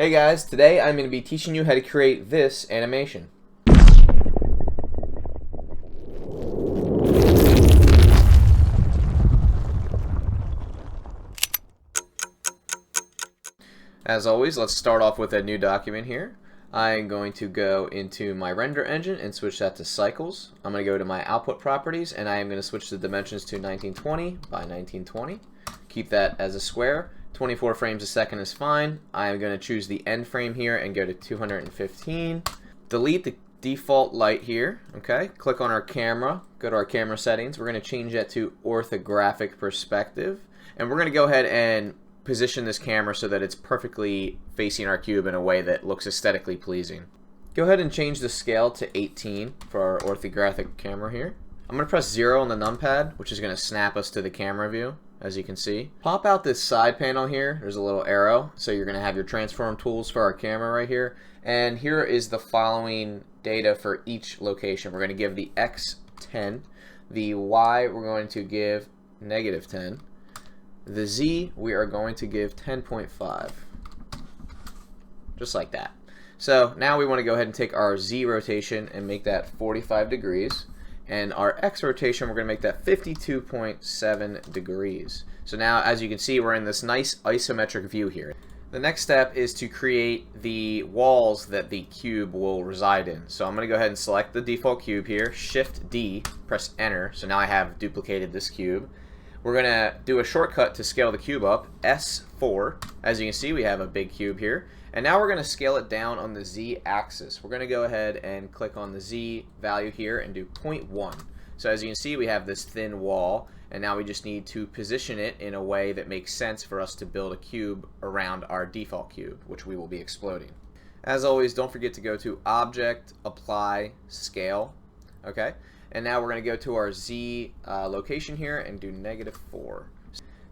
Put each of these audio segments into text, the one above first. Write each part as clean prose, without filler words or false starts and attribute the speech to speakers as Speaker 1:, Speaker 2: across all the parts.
Speaker 1: Hey guys, today I'm going to be teaching you how to create this animation. As always, let's start off with a new document here. I'm going to go into my render engine and switch that to cycles. I'm going to go to my output properties and I am going to switch the dimensions to 1920 by 1920. Keep that as a square. 24 frames a second is fine. I'm going to choose the end frame here and go to 215. Delete the default light here. Okay, click on our camera, go to our camera settings. We're going to change that to orthographic perspective, and we're going to go ahead and position this camera so that it's perfectly facing our cube in a way that looks aesthetically pleasing. Go ahead and change the scale to 18 for our orthographic camera here. I'm going to press 0 on the numpad, which is going to snap us to the camera view, as you can see. Pop out this side panel here. There's a little arrow, so you're going to have your transform tools for our camera right here. And here is the following data for each location. We're going to give the X 10, the Y we're going to give -10, the Z we are going to give 10.5, just like that. So now we want to go ahead and take our Z rotation and make that 45 degrees. And our X rotation, we're going to make that 52.7 degrees. So now, as you can see, we're in this nice isometric view here. The next step is to create the walls that the cube will reside in. So I'm going to go ahead and select the default cube here, Shift D, press Enter. So now I have duplicated this cube. We're going to do a shortcut to scale the cube up, S4. As you can see, we have a big cube here. And now we're going to scale it down on the Z axis. We're going to go ahead and click on the Z value here and do 0.1. So as you can see, we have this thin wall, and now we just need to position it in a way that makes sense for us to build a cube around our default cube, which we will be exploding. As always, don't forget to go to Object, Apply, Scale. Okay, and now we're going to go to our Z location here and do -4.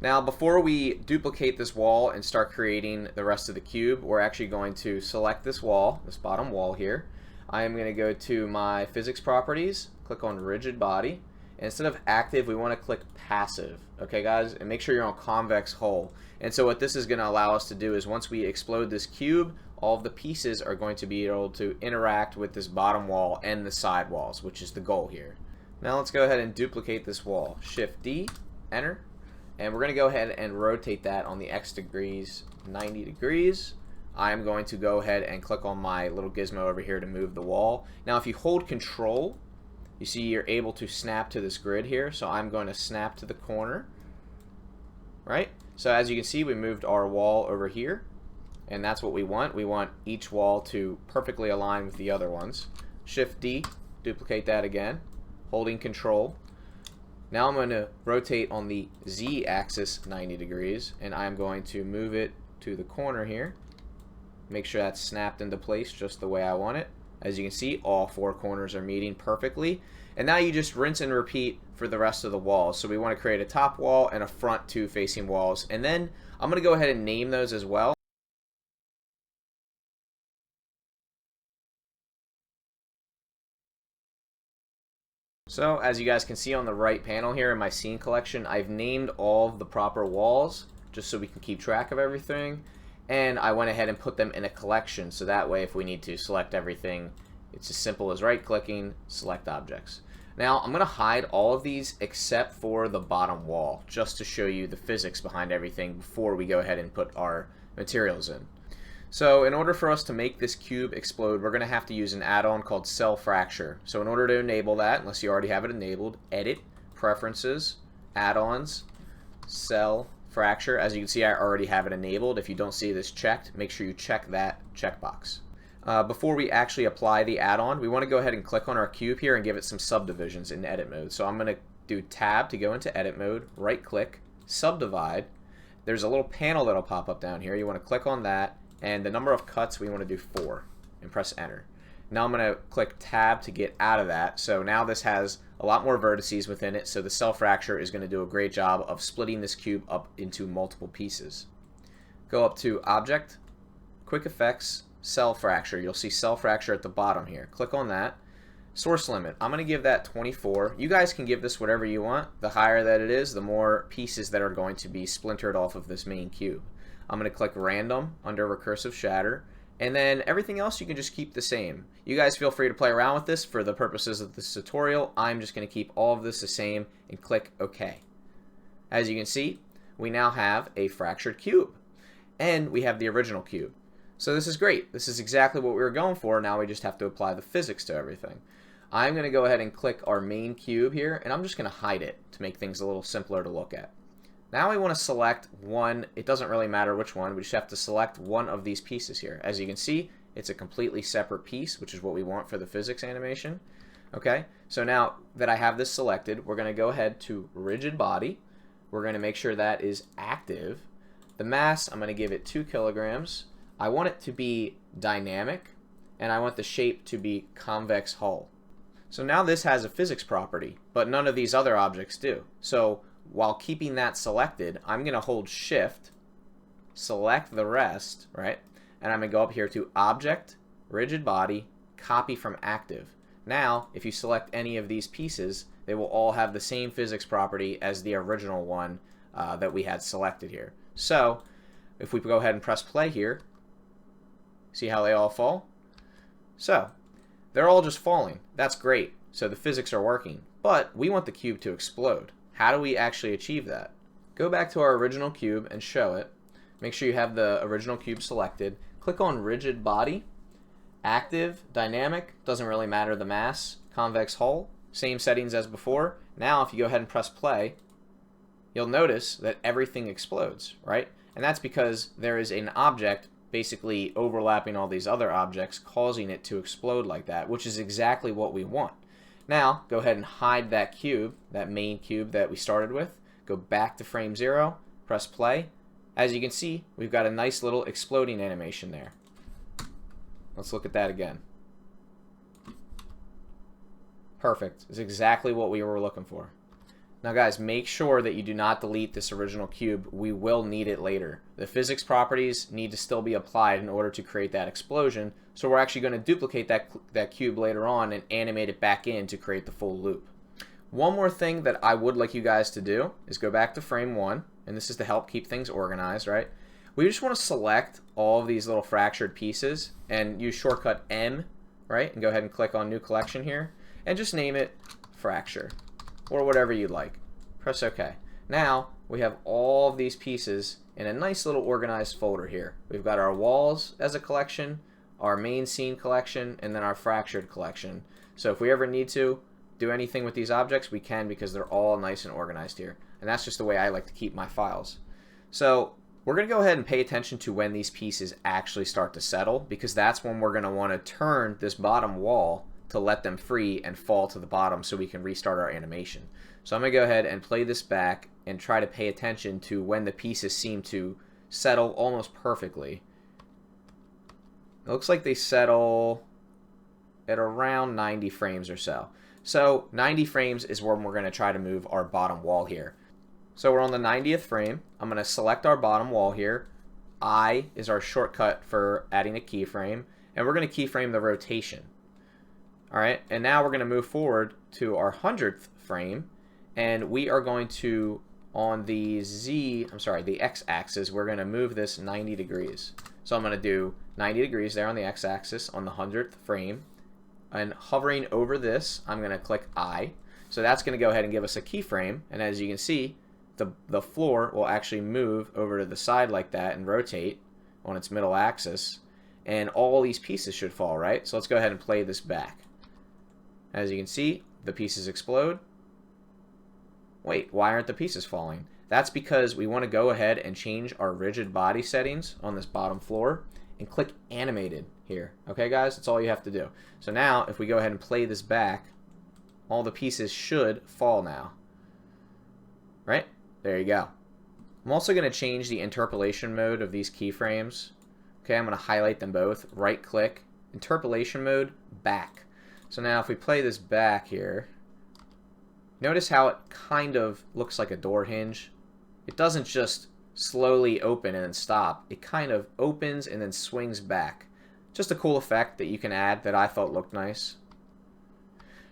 Speaker 1: Now, before we duplicate this wall and start creating the rest of the cube, we're actually going to select this wall, this bottom wall here. I am going to go to my physics properties, click on rigid body, and instead of active, we want to click passive. Okay, guys, and make sure you're on convex hull. And so what this is going to allow us to do is once we explode this cube, all of the pieces are going to be able to interact with this bottom wall and the side walls, which is the goal here. Now let's go ahead and duplicate this wall. Shift D, enter. And we're going to go ahead and rotate that on the X degrees 90 degrees. I'm going to go ahead and click on my little gizmo over here to move the wall. Now if you hold Control, you see you're able to snap to this grid here. So I'm going to snap to the corner. Right? So as you can see, we moved our wall over here. And that's what we want. We want each wall to perfectly align with the other ones. Shift D, duplicate that again, holding Control. Now I'm going to rotate on the Z axis 90 degrees, and I'm going to move it to the corner here. Make sure that's snapped into place just the way I want it. As you can see, all 4 corners are meeting perfectly. And now you just rinse and repeat for the rest of the walls. So we want to create a top wall and a front 2 facing walls. And then I'm going to go ahead and name those as well. So as you guys can see on the right panel here in my scene collection, I've named all of the proper walls just so we can keep track of everything, and I went ahead and put them in a collection so that way if we need to select everything, it's as simple as right clicking, select objects. Now I'm going to hide all of these except for the bottom wall just to show you the physics behind everything before we go ahead and put our materials in. So in order for us to make this cube explode, we're going to have to use an add-on called Cell Fracture. So in order to enable that, unless you already have it enabled, Edit, Preferences, Add-ons, Cell Fracture. As you can see, I already have it enabled. If you don't see this checked, make sure you check that checkbox. Before we actually apply the add-on, we want to go ahead and click on our cube here and give it some subdivisions in Edit mode. So I'm going to do Tab to go into Edit mode, right-click, Subdivide. There's a little panel that'll pop up down here. You want to click on that. And the number of cuts we want to do 4 and press enter. Now I'm going to click tab to get out of that. So now this has a lot more vertices within it, so the cell fracture is going to do a great job of splitting this cube up into multiple pieces. Go up to Object, Quick Effects, Cell Fracture. You'll see Cell Fracture at the bottom here. Click on that. Source limit, I'm going to give that 24. You guys can give this whatever you want. The higher that it is, the more pieces that are going to be splintered off of this main cube. I'm going to click random under recursive shatter, and then everything else you can just keep the same. You guys feel free to play around with this for the purposes of this tutorial. I'm just going to keep all of this the same and click OK. As you can see, we now have a fractured cube, and we have the original cube. So this is great. This is exactly what we were going for. Now we just have to apply the physics to everything. I'm going to go ahead and click our main cube here, and I'm just going to hide it to make things a little simpler to look at. Now we want to select one. It doesn't really matter which one. We just have to select one of these pieces here. As you can see, it's a completely separate piece, which is what we want for the physics animation. Okay, so now that I have this selected, we're going to go ahead to rigid body. We're going to make sure that is active. The mass, I'm going to give it 2 kilograms. I want it to be dynamic, and I want the shape to be convex hull. So now this has a physics property, but none of these other objects do. So while keeping that selected, I'm going to hold Shift, select the rest, right? And I'm going to go up here to Object, Rigid Body, Copy from Active. Now, if you select any of these pieces, they will all have the same physics property as the original one that we had selected here. So if we go ahead and press play here, see how they all fall? So they're all just falling. That's great. So the physics are working. But we want the cube to explode. How do we actually achieve that? Go back to our original cube and show it. Make sure you have the original cube selected. Click on rigid body, active, dynamic, doesn't really matter the mass, convex hull, same settings as before. Now if you go ahead and press play, you'll notice that everything explodes, right? And that's because there is an object basically overlapping all these other objects, causing it to explode like that, which is exactly what we want. Now, go ahead and hide that cube, that main cube that we started with. Go back to frame 0, press play. As you can see, we've got a nice little exploding animation there. Let's look at that again. Perfect. It's exactly what we were looking for. Now guys, make sure that you do not delete this original cube. We will need it later. The physics properties need to still be applied in order to create that explosion, so we're actually going to duplicate that cube later on and animate it back in to create the full loop. One more thing that I would like you guys to do is go back to frame 1, and this is to help keep things organized, right? We just want to select all of these little fractured pieces and use shortcut M, right? And go ahead and click on New Collection here, and just name it Fracture, or whatever you like. Press OK. Now we have all of these pieces in a nice little organized folder here. We've got our walls as a collection, our main scene collection, and then our fractured collection. So if we ever need to do anything with these objects, we can, because they're all nice and organized here. And that's just the way I like to keep my files. So we're going to go ahead and pay attention to when these pieces actually start to settle, because that's when we're going to want to turn this bottom wall to let them free and fall to the bottom so we can restart our animation. So I'm going to go ahead and play this back and try to pay attention to when the pieces seem to settle almost perfectly. It looks like they settle at around 90 frames or so. So 90 frames is when we're going to try to move our bottom wall here. So we're on the 90th frame. I'm going to select our bottom wall here. I is our shortcut for adding a keyframe, and we're going to keyframe the rotation. Alright, and now we're going to move forward to our 100th frame, and we are going to, on the the x-axis, we're going to move this 90 degrees. So I'm going to do 90 degrees there on the x-axis on the 100th frame, and hovering over this, I'm going to click I. So that's going to go ahead and give us a keyframe, and as you can see, the floor will actually move over to the side like that and rotate on its middle axis, and all these pieces should fall, right? So let's go ahead and play this back. As you can see, the pieces explode. Wait, why aren't the pieces falling? That's because we want to go ahead and change our rigid body settings on this bottom floor and click animated here. Okay guys, that's all you have to do. So now if we go ahead and play this back, all the pieces should fall now. Right? There you go. I'm also going to change the interpolation mode of these keyframes. Okay, I'm going to highlight them both, right click, interpolation mode, back. So now if we play this back here, notice how it kind of looks like a door hinge. It doesn't just slowly open and then stop. It kind of opens and then swings back. Just a cool effect that you can add that I thought looked nice.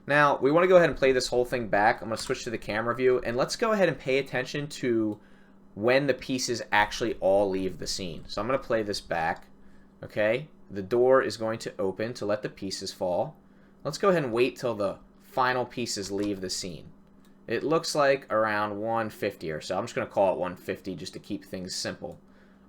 Speaker 1: Now, we want to go ahead and play this whole thing back. I'm going to switch to the camera view, and let's go ahead and pay attention to when the pieces actually all leave the scene. So I'm going to play this back. Okay, the door is going to open to let the pieces fall. Let's go ahead and wait till the final pieces leave the scene. It looks like around 150 or so. I'm just going to call it 150 just to keep things simple.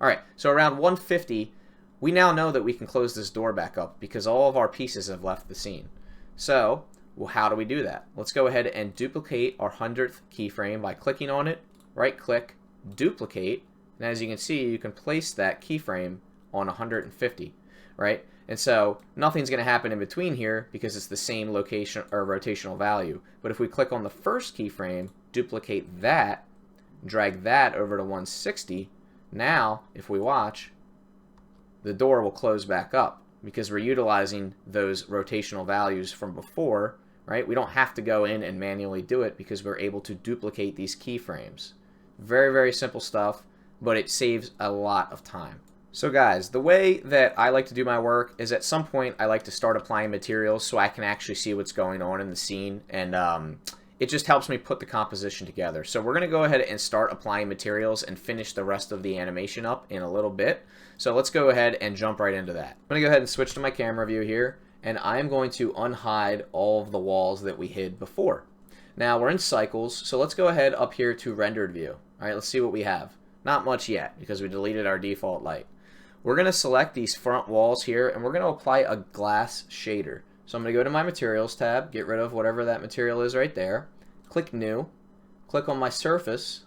Speaker 1: Alright, so around 150, we now know that we can close this door back up because all of our pieces have left the scene. So, well, how do we do that? Let's go ahead and duplicate our 100th keyframe by clicking on it, right click, duplicate, and as you can see, you can place that keyframe on 150, right? And so nothing's going to happen in between here because it's the same location or rotational value. But if we click on the first keyframe, duplicate that, drag that over to 160, now if we watch, the door will close back up because we're utilizing those rotational values from before, right? We don't have to go in and manually do it because we're able to duplicate these keyframes. Very, very simple stuff, but it saves a lot of time. So guys, the way that I like to do my work is at some point I like to start applying materials so I can actually see what's going on in the scene, and it just helps me put the composition together. So we're going to go ahead and start applying materials and finish the rest of the animation up in a little bit. So let's go ahead and jump right into that. I'm going to go ahead and switch to my camera view here, and I'm going to unhide all of the walls that we hid before. Now we're in cycles, so let's go ahead up here to rendered view. Alright, let's see what we have. Not much yet because we deleted our default light. We're going to select these front walls here, and we're going to apply a glass shader. So I'm going to go to my materials tab, get rid of whatever that material is right there, click new, click on my surface,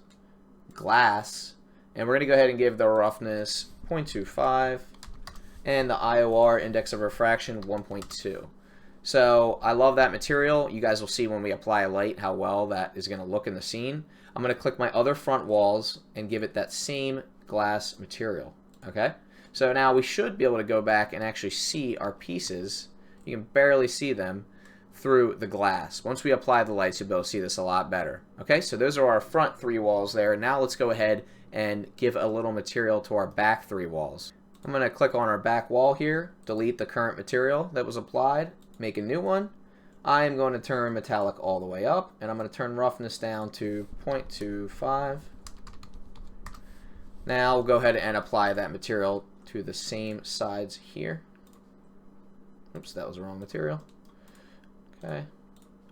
Speaker 1: glass, and we're going to go ahead and give the roughness 0.25 and the IOR, index of refraction, 1.2. So I love that material. You guys will see when we apply a light how well that is going to look in the scene. I'm going to click my other front walls and give it that same glass material. Okay? So now we should be able to go back and actually see our pieces. You can barely see them through the glass. Once we apply the lights, you'll be able to see this a lot better. Okay, so those are our front three walls there. Now let's go ahead and give a little material to our back three walls. I'm going to click on our back wall here, delete the current material that was applied, make a new one. I am going to turn metallic all the way up, and I'm going to turn roughness down to 0.25. Now we'll go ahead and apply that material to the same sides here. Oops, that was the wrong material. Okay.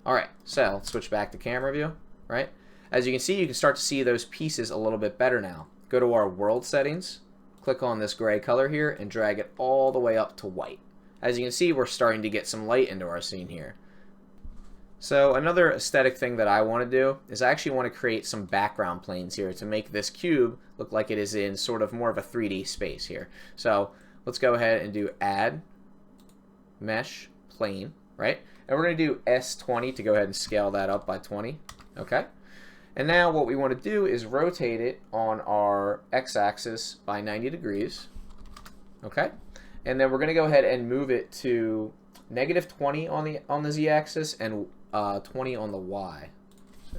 Speaker 1: Alright, so let's switch back to camera view, right? As you can see, you can start to see those pieces a little bit better now. Go to our world settings, click on this gray color here, and drag it all the way up to white. As you can see, we're starting to get some light into our scene here. So another aesthetic thing that I want to do is I actually want to create some background planes here to make this cube look like it is in sort of more of a 3D space here. So let's go ahead and do add mesh plane, right? And we're going to do S20 to go ahead and scale that up by 20. Okay. And now what we want to do is rotate it on our x-axis by 90 degrees. Okay. And then we're going to go ahead and move it to -20 on the z-axis and 20 on the y. So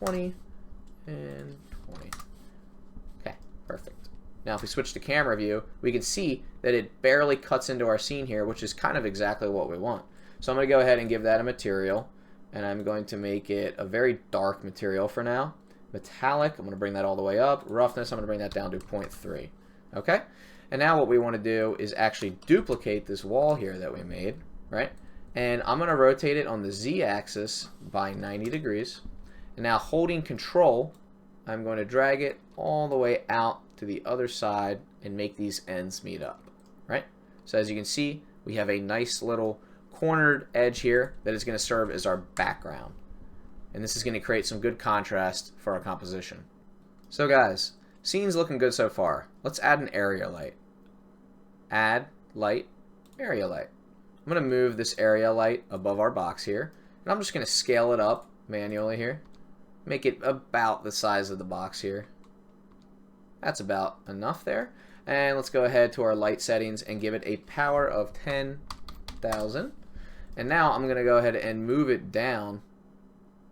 Speaker 1: -20 and 20. Okay, perfect. Now if we switch to camera view, we can see that it barely cuts into our scene here, which is kind of exactly what we want. So I'm going to go ahead and give that a material, and I'm going to make it a very dark material for now. Metallic, I'm going to bring that all the way up. Roughness, I'm going to bring that down to 0.3. Okay? And now what we want to do is actually duplicate this wall here that we made, right? And I'm going to rotate it on the z-axis by 90 degrees. And now holding control, I'm going to drag it all the way out to the other side and make these ends meet up, right? So as you can see, we have a nice little cornered edge here that is going to serve as our background. And this is going to create some good contrast for our composition. So guys, scene's looking good so far. Let's add an area light. Add light, area light. I'm going to move this area light above our box here, and I'm just going to scale it up manually here. Make it about the size of the box here. That's about enough there. And let's go ahead to our light settings and give it a power of 10,000. And now I'm going to go ahead and move it down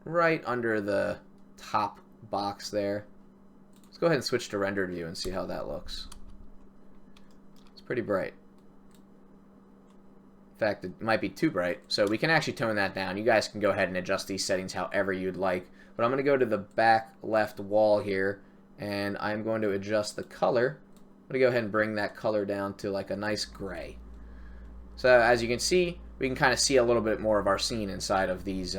Speaker 1: right under the top box there. Let's go ahead and switch to rendered view and see how that looks. It's pretty bright. In fact, it might be too bright, so we can actually tone that down. You guys can go ahead and adjust these settings however you'd like. But I'm going to go to the back left wall here, and I'm going to adjust the color. I'm going to go ahead and bring that color down to like a nice gray. So as you can see, we can kind of see a little bit more of our scene inside of these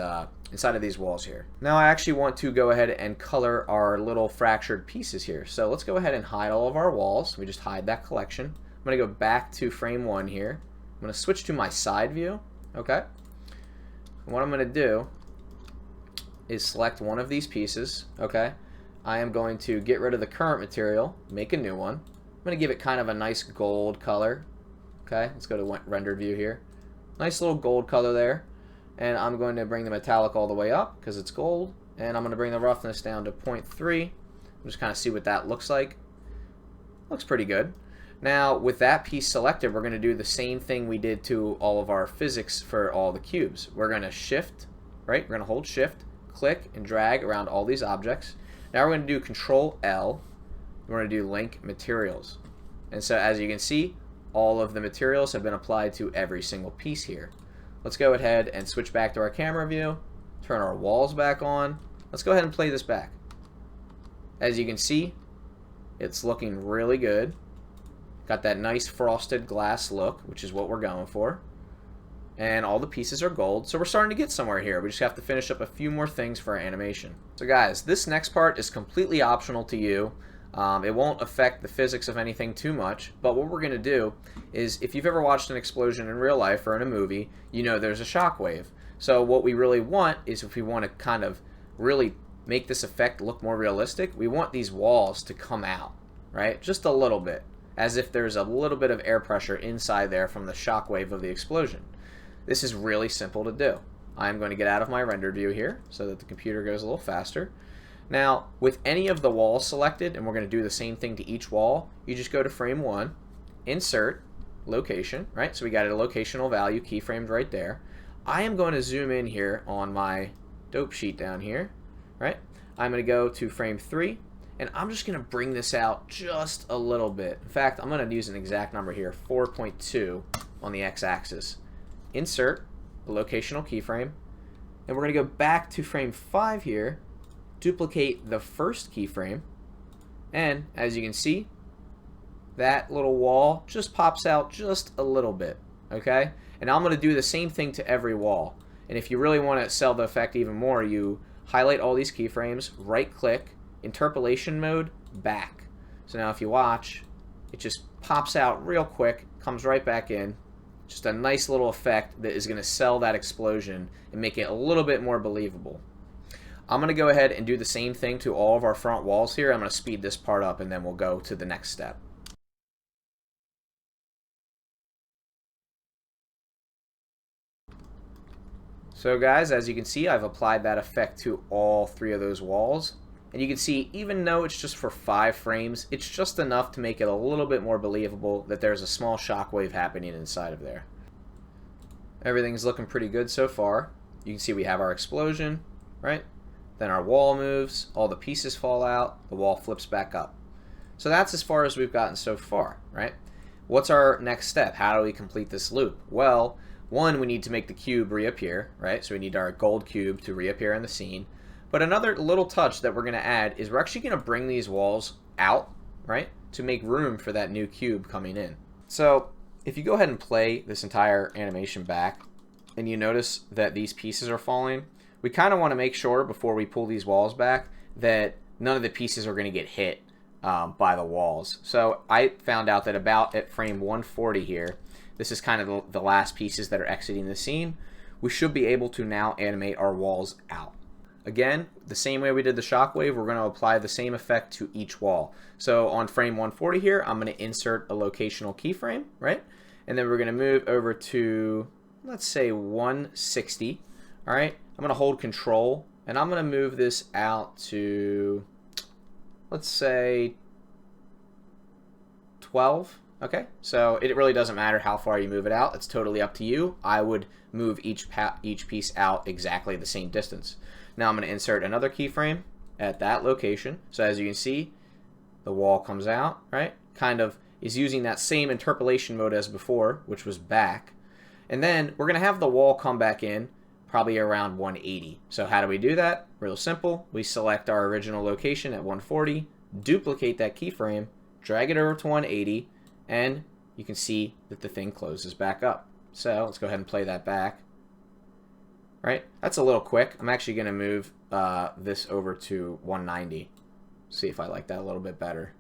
Speaker 1: walls here. Now I actually want to go ahead and color our little fractured pieces here. So let's go ahead and hide all of our walls. We just hide that collection. I'm going to go back to frame 1 here. I'm going to switch to my side view. Okay. And what I'm going to do is select one of these pieces. Okay. I am going to get rid of the current material, make a new one. I'm going to give it kind of a nice gold color. Okay, let's go to render view here. Nice little gold color there. And I'm going to bring the metallic all the way up because it's gold. And I'm going to bring the roughness down to 0.3. Just kind of see what that looks like. Looks pretty good. Now, with that piece selected, we're going to do the same thing we did to all of our physics for all the cubes. We're going to shift, right? We're going to hold shift, click, and drag around all these objects. Now we're going to do Control L. We're going to do link materials. And so as you can see, all of the materials have been applied to every single piece here. Let's go ahead and switch back to our camera view, turn our walls back on. Let's go ahead and play this back. As you can see, it's looking really good. Got that nice frosted glass look, which is what we're going for. And all the pieces are gold, so we're starting to get somewhere here. We just have to finish up a few more things for our animation. So guys, this next part is completely optional to you. It won't affect the physics of anything too much, but what we're going to do is, if you've ever watched an explosion in real life or in a movie, you know there's a shockwave. So what we really want is, if we want to kind of really make this effect look more realistic, we want these walls to come out, right? Just a little bit, as if there's a little bit of air pressure inside there from the shockwave of the explosion. This is really simple to do. I'm going to get out of my render view here so that the computer goes a little faster. Now, with any of the walls selected, and we're going to do the same thing to each wall, you just go to frame 1, insert, location, right? So we got a locational value keyframed right there. I am going to zoom in here on my dope sheet down here, right? I'm going to go to frame 3, and I'm just going to bring this out just a little bit. In fact, I'm going to use an exact number here, 4.2 on the x-axis. Insert, a locational keyframe, and we're going to go back to frame 5 here, duplicate the first keyframe, and as you can see, that little wall just pops out just a little bit, okay? And I'm going to do the same thing to every wall. And if you really want to sell the effect even more, you highlight all these keyframes, right click, Interpolation Mode, back. So now if you watch, it just pops out real quick, comes right back in. Just a nice little effect that is going to sell that explosion and make it a little bit more believable. I'm going to go ahead and do the same thing to all of our front walls here. I'm going to speed this part up and then we'll go to the next step. So guys, as you can see, I've applied that effect to all 3 of those walls. And you can see, even though it's just for 5 frames, it's just enough to make it a little bit more believable that there's a small shockwave happening inside of there. Everything's looking pretty good so far. You can see we have our explosion, right? Then our wall moves, all the pieces fall out, the wall flips back up. So that's as far as we've gotten so far, right? What's our next step? How do we complete this loop? Well, one, we need to make the cube reappear, right? So we need our gold cube to reappear in the scene. But another little touch that we're going to add is we're actually going to bring these walls out, right? To make room for that new cube coming in. So if you go ahead and play this entire animation back, and you notice that these pieces are falling, we kind of want to make sure before we pull these walls back that none of the pieces are going to get hit by the walls. So I found out that about at frame 140 here, this is kind of the last pieces that are exiting the scene, we should be able to now animate our walls out. Again, the same way we did the shockwave, we're going to apply the same effect to each wall. So on frame 140 here, I'm going to insert a locational keyframe, right? And then we're going to move over to, let's say, 160, all right? I'm going to hold control, and I'm going to move this out to, let's say, 12. Okay, so it really doesn't matter how far you move it out. It's totally up to you. I would move each piece out exactly the same distance. Now I'm going to insert another keyframe at that location. So as you can see, the wall comes out, right? Kind of is using that same interpolation mode as before, which was back. And then we're going to have the wall come back in probably around 180. So how do we do that? Real simple. We select our original location at 140, duplicate that keyframe, drag it over to 180, and you can see that the thing closes back up. So let's go ahead and play that back. Right? That's a little quick. I'm actually going to move this over to 190. See if I like that a little bit better.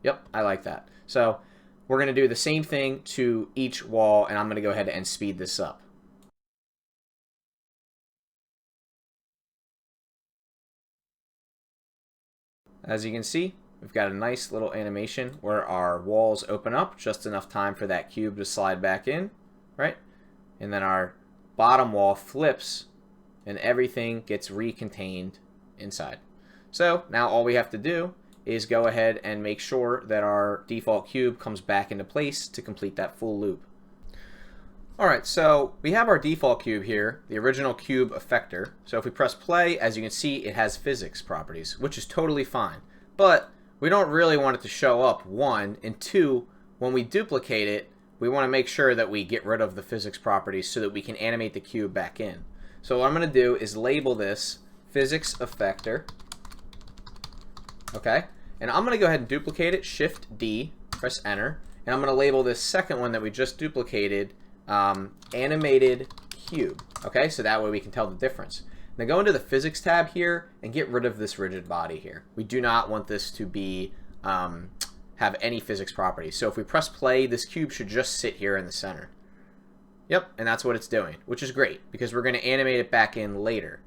Speaker 1: Yep, I like that. So we're going to do the same thing to each wall, and I'm going to go ahead and speed this up. As you can see, we've got a nice little animation where our walls open up, just enough time for that cube to slide back in, right? And then our bottom wall flips and everything gets recontained inside. So now all we have to do is go ahead and make sure that our default cube comes back into place to complete that full loop. Alright, so we have our default cube here, the original cube effector. So if we press play, as you can see, it has physics properties, which is totally fine. But we don't really want it to show up, one, and two, when we duplicate it, we want to make sure that we get rid of the physics properties so that we can animate the cube back in. So what I'm going to do is label this physics effector. Okay, and I'm going to go ahead and duplicate it, Shift D, press enter, and I'm going to label this second one that we just duplicated animated cube. Okay, so that way we can tell the difference. Now go into the physics tab here and get rid of this rigid body here. We do not want this to be have any physics properties. So if we press play, this cube should just sit here in the center. Yep, and that's what it's doing, which is great because we're going to animate it back in later.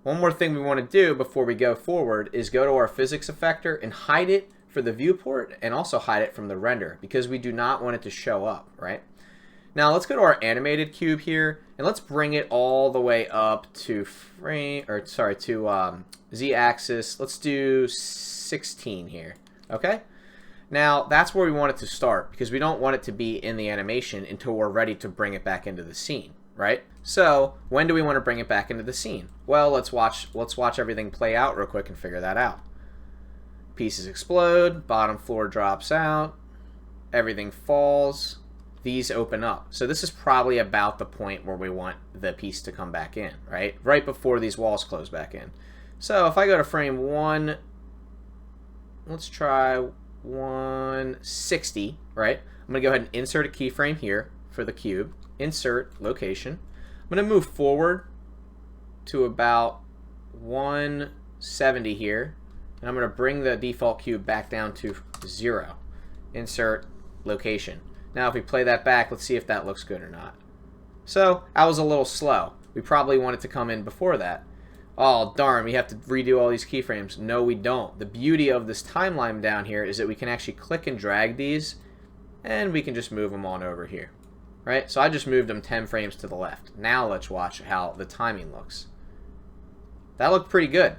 Speaker 1: One more thing we want to do before we go forward is go to our physics effector and hide it for the viewport and also hide it from the render because we do not want it to show up, right? Now let's go to our animated cube here and let's bring it all the way up to z-axis. Let's do 16 here. Okay? Now that's where we want it to start because we don't want it to be in the animation until we're ready to bring it back into the scene, right? So when do we want to bring it back into the scene? Well, let's watch everything play out real quick and figure that out. Pieces explode, bottom floor drops out, everything falls, these open up. So this is probably about the point where we want the piece to come back in, right? Right before these walls close back in. So if I go to frame 1, let's try 160, right? I'm going to go ahead and insert a keyframe here for the cube. Insert location. I'm going to move forward to about 170 here. And I'm going to bring the default cube back down to 0. Insert location. Now if we play that back, let's see if that looks good or not. So I was a little slow. We probably want it to come in before that. Oh darn, we have to redo all these keyframes. No, we don't. The beauty of this timeline down here is that we can actually click and drag these and we can just move them on over here. Right? So I just moved them 10 frames to the left. Now let's watch how the timing looks. That looked pretty good.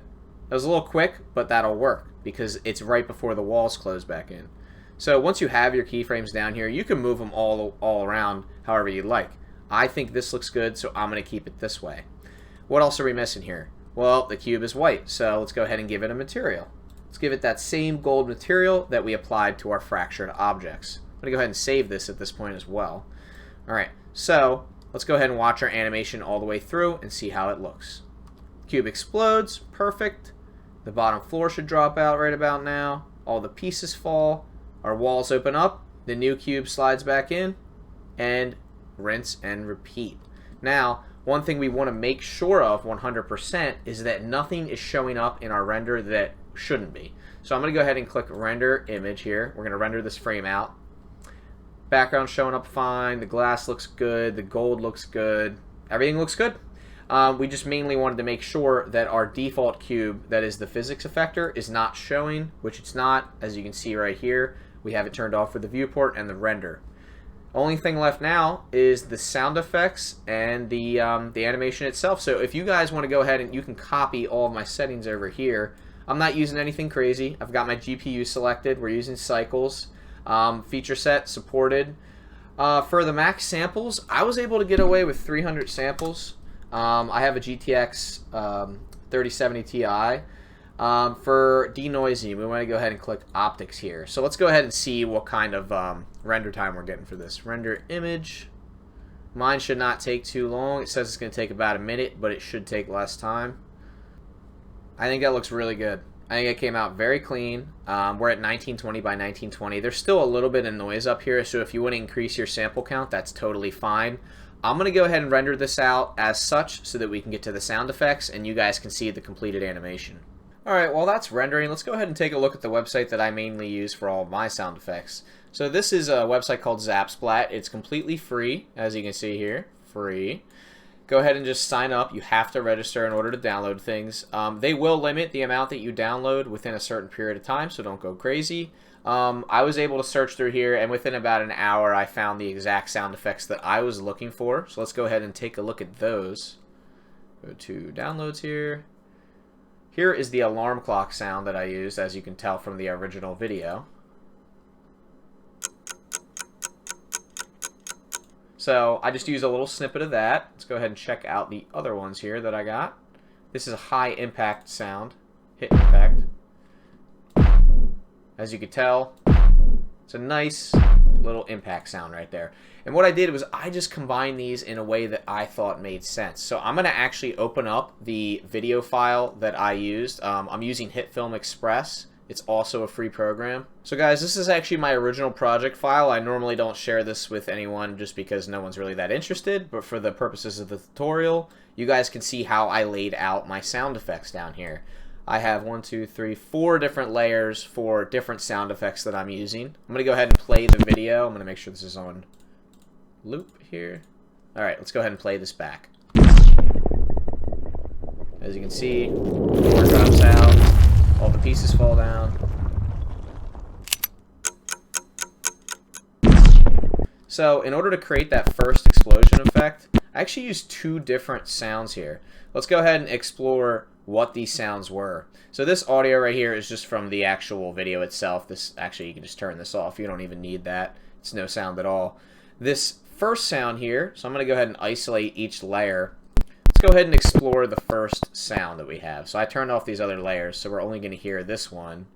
Speaker 1: That was a little quick, but that'll work because it's right before the walls close back in. So once you have your keyframes down here, you can move them all around however you'd like. I think this looks good, so I'm going to keep it this way. What else are we missing here? Well, the cube is white, so let's go ahead and give it a material. Let's give it that same gold material that we applied to our fractured objects. I'm going to go ahead and save this at this point as well. Alright, so let's go ahead and watch our animation all the way through and see how it looks. Cube explodes, perfect. The bottom floor should drop out right about now. All the pieces fall. Our walls open up. The new cube slides back in. And rinse and repeat. Now, one thing we want to make sure of 100% is that nothing is showing up in our render that shouldn't be. So I'm going to go ahead and click Render Image here. We're going to render this frame out. Background showing up fine. The glass looks good. The gold looks good. Everything looks good. We just mainly wanted to make sure that our default cube, that is the physics effector, is not showing, which it's not. As you can see right here, we have it turned off for the viewport and the render. Only thing left now is the sound effects and the animation itself. So if you guys want to go ahead and you can copy all of my settings over here. I'm not using anything crazy. I've got my GPU selected. We're using cycles. Feature set supported. For the max samples, I was able to get away with 300 samples. I have a GTX 3070 Ti. For denoising, we want to go ahead and click optics here. So let's go ahead and see what kind of render time we're getting for this. Render image. Mine should not take too long. It says it's going to take about a minute, but it should take less time. I think that looks really good. I think it came out very clean. We're at 1920 by 1920. There's still a little bit of noise up here, so if you want to increase your sample count, that's totally fine. I'm going to go ahead and render this out as such so that we can get to the sound effects and you guys can see the completed animation. Alright, while that's rendering, let's go ahead and take a look at the website that I mainly use for all of my sound effects. So this is a website called Zapsplat. It's completely free, as you can see here. Free. Go ahead and just sign up. You have to register in order to download things. They will limit the amount that you download within a certain period of time, so don't go crazy. I was able to search through here, and within about an hour I found the exact sound effects that I was looking for. So let's go ahead and take a look at those. Go to downloads here. Here is the alarm clock sound that I used, as you can tell from the original video. So I just used a little snippet of that. Let's go ahead and check out the other ones here that I got. This is a high impact sound, hit impact. As you can tell, it's a nice little impact sound right there. And what I did was I just combined these in a way that I thought made sense. So I'm going to actually open up the video file that I used. I'm using HitFilm Express. It's also a free program. So guys, this is actually my original project file. I normally don't share this with anyone just because no one's really that interested, but for the purposes of the tutorial, you guys can see how I laid out my sound effects down here. I have 4 different layers for different sound effects that I'm using. I'm going to go ahead and play the video. I'm going to make sure this is on loop here. Alright, let's go ahead and play this back. As you can see, the door drops out. All the pieces fall down. So in order to create that first explosion effect, I actually used 2 different sounds here. Let's go ahead and explore what these sounds were. So this audio right here is just from the actual video itself. This actually, you can just turn this off. You don't even need that. It's no sound at all. This first sound here, so I'm going to go ahead and isolate each layer. Let's go ahead and explore the first sound that we have. So I turned off these other layers, so we're only going to hear this one.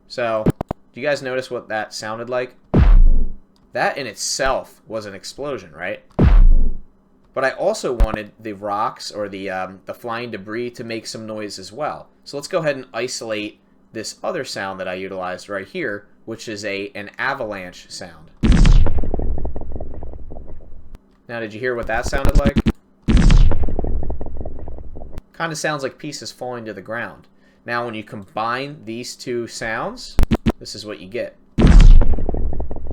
Speaker 1: So, do you guys notice what that sounded like? That in itself was an explosion, right? But I also wanted the rocks or the flying debris to make some noise as well. So let's go ahead and isolate this other sound that I utilized right here, which is an avalanche sound. Now, did you hear what that sounded like? Kind of sounds like pieces falling to the ground. Now, when you combine these 2 sounds, this is what you get,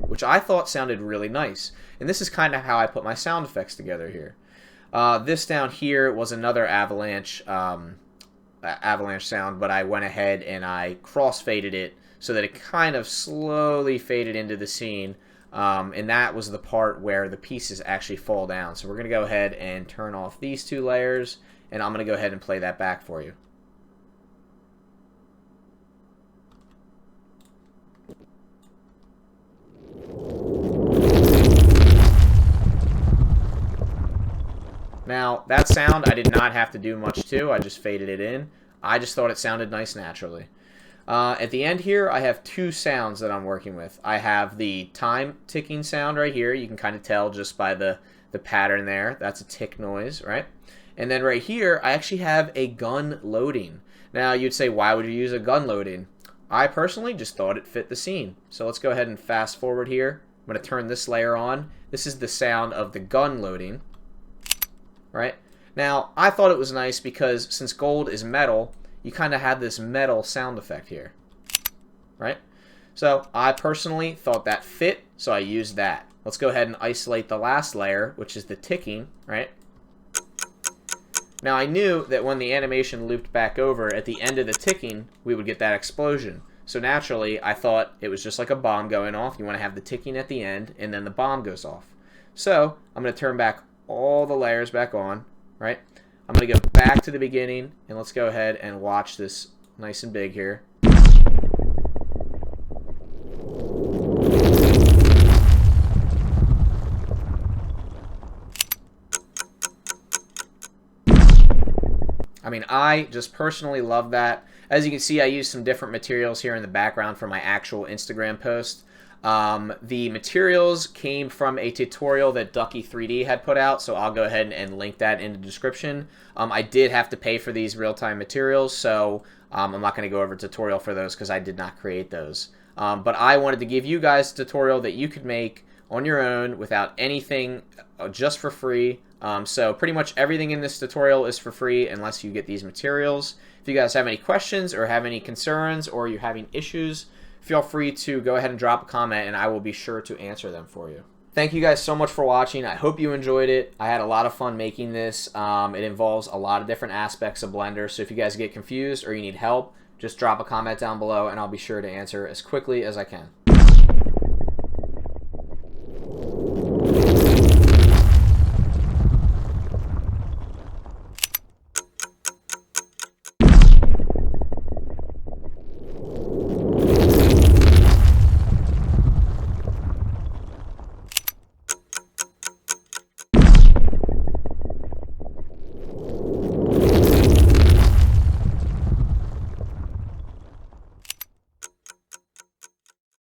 Speaker 1: which I thought sounded really nice. And this is kind of how I put my sound effects together here. This down here was another avalanche sound, but I went ahead and I crossfaded it so that it kind of slowly faded into the scene. And that was the part where the pieces actually fall down. So we're going to go ahead and turn off these 2 layers, and I'm going to go ahead and play that back for you. Now, that sound I did not have to do much to. I just faded it in. I just thought it sounded nice naturally. At the end here, I have 2 sounds that I'm working with. I have the time ticking sound right here. You can kind of tell just by the pattern there. That's a tick noise, right? And then right here, I actually have a gun loading. Now, you'd say, why would you use a gun loading? I personally just thought it fit the scene. So let's go ahead and fast forward here. I'm going to turn this layer on. This is the sound of the gun loading, right? Now, I thought it was nice because since gold is metal, you kind of have this metal sound effect here, right? So I personally thought that fit, so I used that. Let's go ahead and isolate the last layer, which is the ticking, right? Now I knew that when the animation looped back over, at the end of the ticking, we would get that explosion. So naturally, I thought it was just like a bomb going off. You want to have the ticking at the end, and then the bomb goes off. So I'm going to turn back all the layers back on, right? I'm going to go back to the beginning, and let's go ahead and watch this nice and big here. I mean, I just personally love that. As you can see, I used some different materials here in the background for my actual Instagram post. The materials came from a tutorial that Ducky 3D had put out, so I'll go ahead and link that in the description. I did have to pay for these real-time materials, so I'm not going to go over a tutorial for those because I did not create those. But I wanted to give you guys a tutorial that you could make on your own without anything, just for free. So pretty much everything in this tutorial is for free unless you get these materials. If you guys have any questions or have any concerns or you're having issues, feel free to go ahead and drop a comment and I will be sure to answer them for you. Thank you guys so much for watching. I hope you enjoyed it. I had a lot of fun making this. It involves a lot of different aspects of Blender, so if you guys get confused or you need help, just drop a comment down below and I'll be sure to answer as quickly as I can.